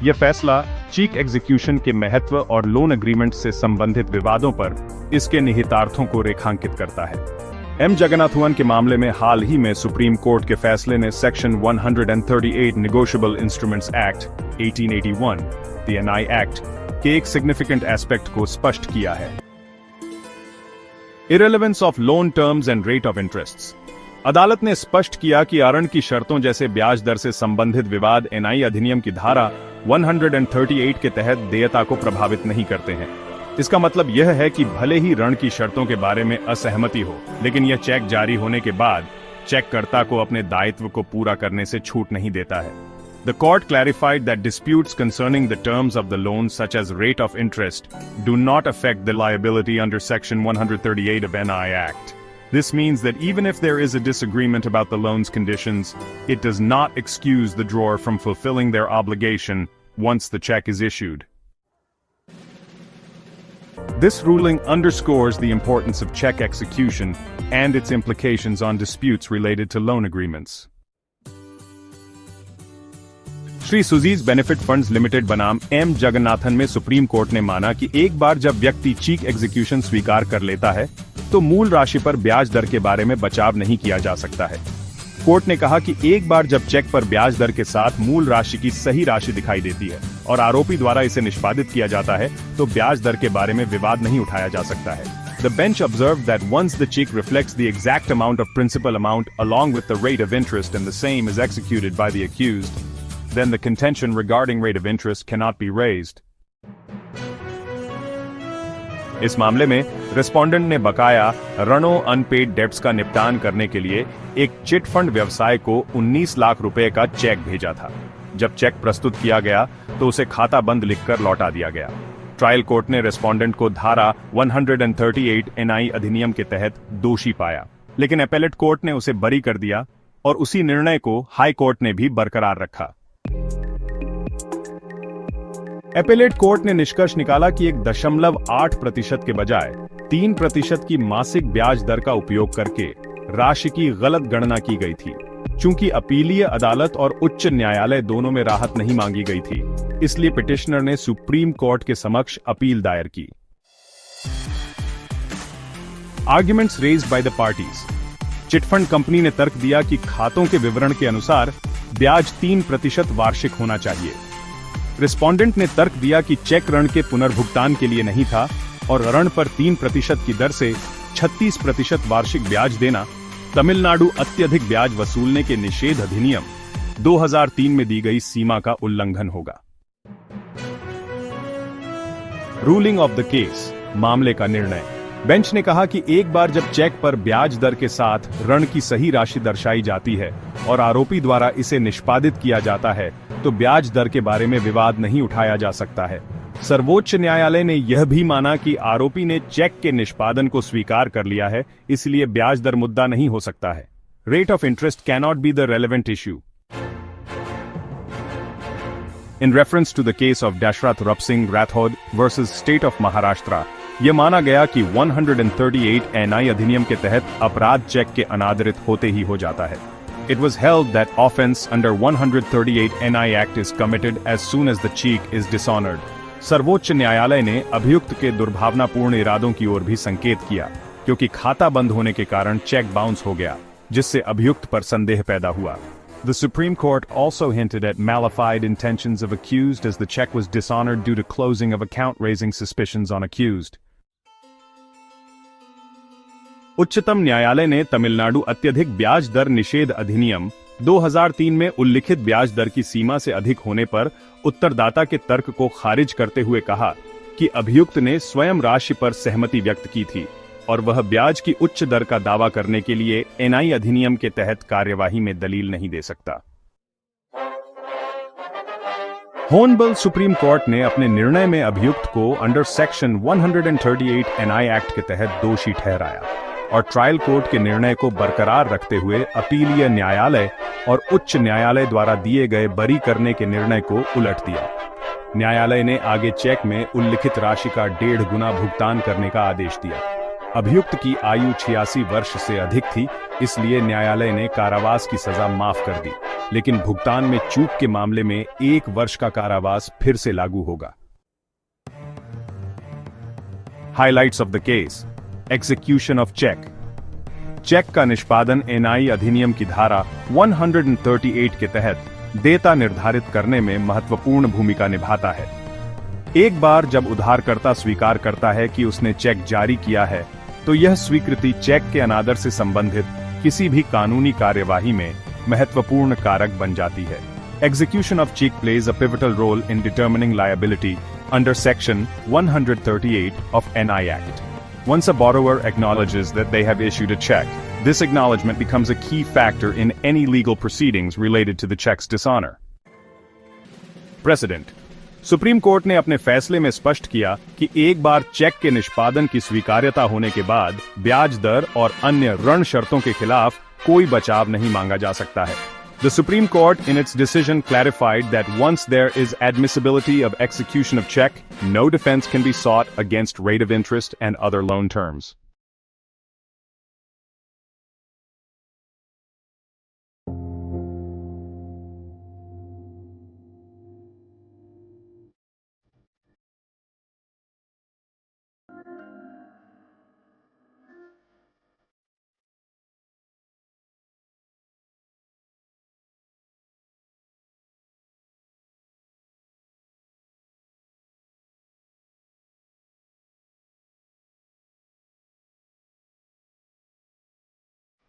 यह फैसला चीक एग्जीक्यूशन के महत्व और लोन एग्रीमेंट से संबंधित विवादों पर इसके निहितार्थों को रेखांकित करता है। एम जगन्नाथन के मामले में हाल ही में सुप्रीम कोर्ट के फैसले ने section 138 negotiable instruments act 1881 the NI act के एक सिग्निफिकेंट एस्पेक्ट को स्पष्ट किया है। Irrelevance of loan terms and rate of interests. अदालत ने स्पष्ट किया कि ऋण की शर्तों जैसे ब्याज दर से संबंधित विवाद एनआई अधिनियम की धारा 138 के तहत देयता को प्रभावित नहीं करते हैं। इसका मतलब यह है कि भले ही ऋण की शर्तों के बारे में असहमति हो, लेकिन यह चेक जारी होने के बाद चेककर्ता को अपने दायित्व को पूरा करने से छूट नहीं देता है। The court clarified that disputes concerning the terms of the loan, such as rate of interest, do not affect the liability under Section 138 of NI Act. This means that even if there is a disagreement about the loan's conditions, it does not excuse the drawer from fulfilling their obligation once the check is issued. This ruling underscores the importance of check execution and its implications on disputes related to loan agreements. Shri Sujees benefit funds limited बनाम M Jagannathan में supreme court ने माना कि एक बार जब व्यक्ति चीक execution स्वीकार कर लेता है तो मूल राशि पर ब्याज दर के बारे में बचाव नहीं किया जा सकता है। कोर्ट ने कहा कि एक बार जब चेक पर ब्याज दर के साथ मूल राशि की सही राशि दिखाई देती है और आरोपी द्वारा इसे निष्पादित किया जाता है तो ब्याज दर के बारे में विवाद नहीं उठाया जा सकता है। The bench observed that once the check reflects the exact amount of principal amount along with the rate of interest and the same is executed by the accused, then the contention regarding rate of interest cannot be raised. इस मामले में respondent ने बकाया ऋणों unpaid debts का निपटान करने के लिए एक चिट फंड व्यवसाय को 19 लाख रुपए का चेक भेजा था। जब चेक प्रस्तुत किया गया तो उसे खाता बंद लिखकर लौटा दिया गया। ट्रायल कोर्ट ने रेस्पोंडेंट को धारा 138 एनआई अधिनियम के तहत दोषी पाया, लेकिन एपेलेट कोर्ट ने उसे बरी कर दिया और उसी निर्णय को हाई कोर्ट ने भी बरकरार रखा। एपेलेट कोर्ट ने निष्कर्ष निकाला कि 1.8% के बजाय 3% की मासिक ब्याज दर का उपयोग करके राशि की गलत गणना की गई थी। चूंकि अपीलीय अदालत और उच्च न्यायालय दोनों में राहत नहीं मांगी गई थी, इसलिए पिटिशनर ने सुप्रीम कोर्ट के समक्ष अपील दायर की। Arguments raised by the parties. Chit fund company ने तर्क दिया कि खातों के विवरण के अनुसार ब्याज 3% वार्षिक होना चाहिए। रिस्पोंडेंट ने तर्क दिया कि चेक ऋण के पुनर्भुगतान के लिए नहीं था और ऋण पर 3% की दर से 36% वार्षिक ब्याज देना तमिलनाडु अत्यधिक ब्याज वसूलने के निषेध अधिनियम 2003 में दी गई सीमा का उल्लंघन होगा। Ruling of the case. मामले का निर्णय। बेंच ने कहा कि एक बार जब चेक पर ब्याज दर के साथ ऋण की सही राशि दर्शाई जाती है और आरोपी द्वारा इसे निष्पादित किया जाता है तो ब्याज दर के बारे में विवाद नहीं उठाया जा सकता है। सर्वोच्च न्यायालय ने यह भी माना कि आरोपी ने चेक के निष्पादन को स्वीकार कर लिया है, इसलिए ब्याज दर मुद्दा नहीं हो सकता है। Rate of interest cannot be the relevant issue. In reference to the case of Dashrath Rapsingh Rathod versus State of Maharashtra, यह माना गया कि 138 एनआई अधिनियम के तहत अपराध चेक के अनादरित होते ही हो जाता है। It was held that offense under 138 NI Act is committed as soon as the cheek is dishonored. सर्वोच्च न्यायालय ने अभियुक्त के दुर्भावनापूर्ण इरादों की ओर भी संकेत किया, क्योंकि खाता बंद होने के कारण चेक बाउंस हो गया, जिससे अभियुक्त पर संदेह पैदा हुआ। The Supreme Court also hinted at malified intentions of accused as the check was dishonored due to closing of account, raising suspicions on accused. उच्चतम न्यायालय ने तमिलनाडु अत्यधिक ब्याज दर निषेध अधिनियम 2003 में उल्लिखित ब्याज दर की सीमा से अधिक होने पर उत्तरदाता के तर्क को खारिज करते हुए कहा कि अभियुक्त ने स्वयं राशि पर सहमति व्यक्त की थी और वह ब्याज की उच्च दर का दावा करने के लिए एनआई अधिनियम के तहत कार्यवाही में दलील नहीं दे सकता। होनबल सुप्रीम कोर्ट ने अपने निर्णय में अभियुक्त को अंडर सेक्शन 138 एनआई एक्ट के तहत दोषी ठहराया और ट्रायल कोर्ट के निर्णय को बरकरार रखते हुए अपीलीय न्यायालय और उच्च न्यायालय द्वारा दिए गए बरी करने के निर्णय को उलट दिया। न्यायालय ने आगे चेक में उल्लिखित राशि का 1.5 गुना भुगतान करने का आदेश दिया। अभियुक्त की आयु 86 वर्ष से अधिक थी, इसलिए न्यायालय ने कारावास की सजा माफ कर दी। लेकिन भुगतान में चूक के मामले में 1 वर्ष का कारावास फिर से लागू होगा। Highlights of the case. Execution of check. Check का निष्पादन एनआई अधिनियम की धारा 138 के तहत देयता निर्धारित करने में महत्वपूर्ण भूमिका निभाता है। एक बार जब उधारकर्ता स्वीकार करता है कि उसने चेक जारी किया है, तो यह स्वीकृति चेक के अनादर से संबंधित किसी भी कानूनी कार्यवाही में महत्वपूर्ण कारक बन जाती है। Execution of check plays a pivotal role in determining liability under Section 138 of NI Act. Once a borrower acknowledges that they have issued a check, this acknowledgement becomes a key factor in any legal proceedings related to the check's dishonor. Precedent. Supreme court ने अपने फैसले में स्पष्ट किया कि एक बार check के निष्पादन की स्वीकार्यता होने के बाद ब्याज दर और अन्य ऋण शर्तों के खिलाफ कोई बचाव नहीं मांगा जा सकता है। The Supreme Court in its decision clarified that once there is admissibility of execution of check, no defense can be sought against rate of interest and other loan terms.